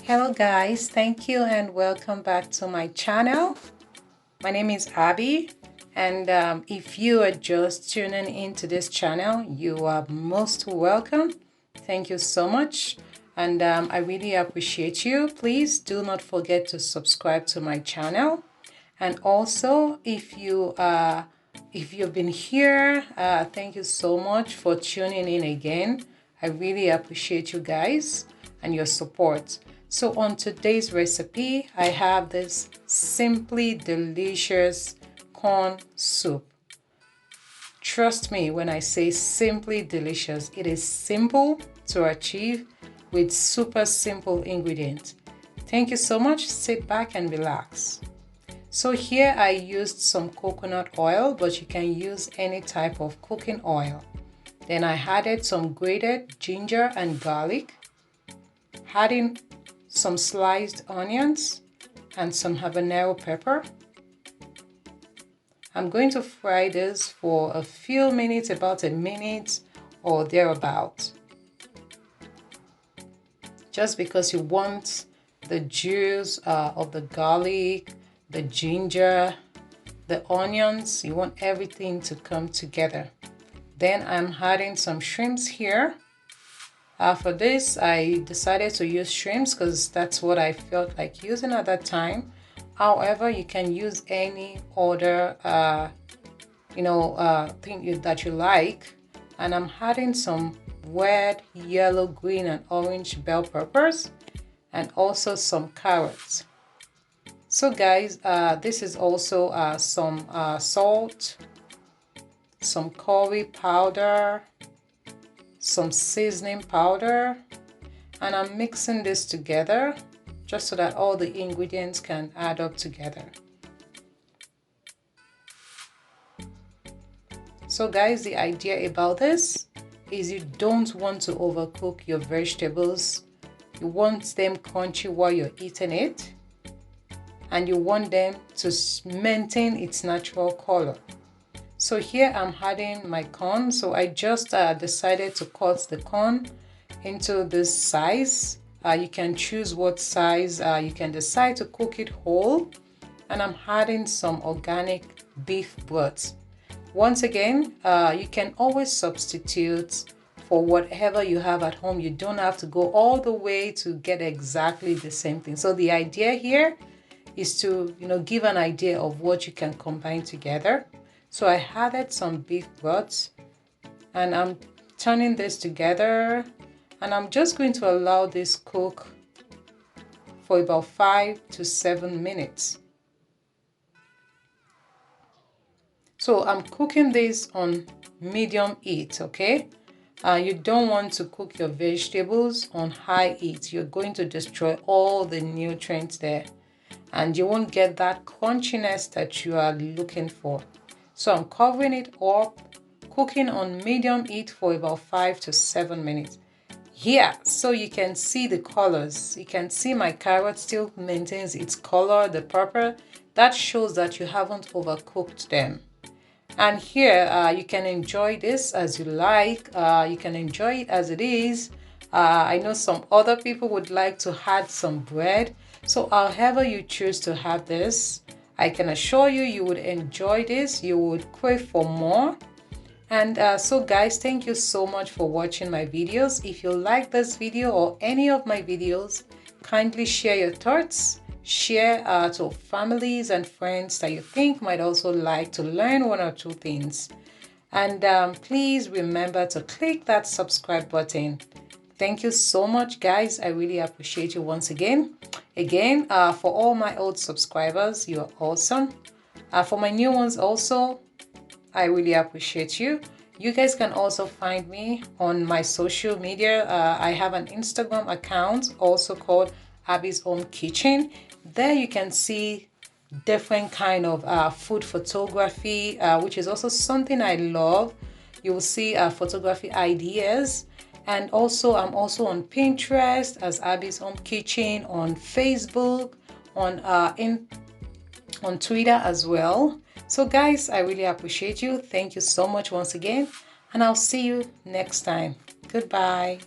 Hello guys, thank you and welcome back to my channel. My name is Abby, and if you are just tuning into this channel, you are most welcome. Thank you so much, and I really appreciate you. Please do not forget to subscribe to my channel, and also if you've been here, thank you so much for tuning in again. I really appreciate you guys and your support. So on today's recipe, I have this simply delicious corn soup. Trust me when I say simply delicious. It is simple to achieve with super simple ingredients. Thank you so much. Sit back and relax. So here I used some coconut oil, but you can use any type of cooking oil. Then I added some grated ginger and garlic, adding some sliced onions and some habanero pepper. I'm going to fry this for a few minutes, about a minute or thereabout. Just because you want the juice of the garlic, the ginger, the onions, you want everything to come together. Then I'm adding some shrimps here. For this, I decided to use shrimps because that's what I felt like using at that time. However, you can use any other, thing that you like. And I'm adding some red, yellow, green, and orange bell peppers, and also some carrots. So guys, this is also some salt, some curry powder, some seasoning powder, and I'm mixing this together just so that all the ingredients can add up together. So guys, the idea about this is you don't want to overcook your vegetables. You want them crunchy while you're eating it, and you want them to maintain its natural color. So here I'm adding my corn. So I just decided to cut the corn into this size. You can choose what size. You can decide to cook it whole. And I'm adding some organic beef broth. Once again, you can always substitute for whatever you have at home. You don't have to go all the way to get exactly the same thing. So the idea here is to give an idea of what you can combine together. So I added some beef broth, and I'm turning this together, and I'm just going to allow this cook for about 5 to 7 minutes. So I'm cooking this on medium heat, okay? You don't want to cook your vegetables on high heat. You're going to destroy all the nutrients there, and you won't get that crunchiness that you are looking for. So I'm covering it up, cooking on medium heat for about 5 to 7 minutes. Yeah, so you can see the colors. You can see my carrot still maintains its color, the purple. That shows that you haven't overcooked them. And here you can enjoy this as you like. You can enjoy it as it is. I know some other people would like to add some bread. So however you choose to have this, I can assure you, you would enjoy this. You would crave for more. And so guys, thank you so much for watching my videos. If you like this video or any of my videos, kindly share your thoughts. Share to families and friends that you think might also like to learn one or two things. And please remember to click that subscribe button. Thank you so much, guys. I really appreciate you once again. For all my old subscribers, you are awesome. For my new ones also, I really appreciate you. You guys can also find me on my social media. I have an Instagram account also called Abyshomekitchen. There you can see different kind of food photography, which is also something I love. You will see photography ideas. And also, I'm also on Pinterest as Abyshomekitchen, on Facebook, on Twitter as well. So guys, I really appreciate you. Thank you so much once again, and I'll see you next time. Goodbye.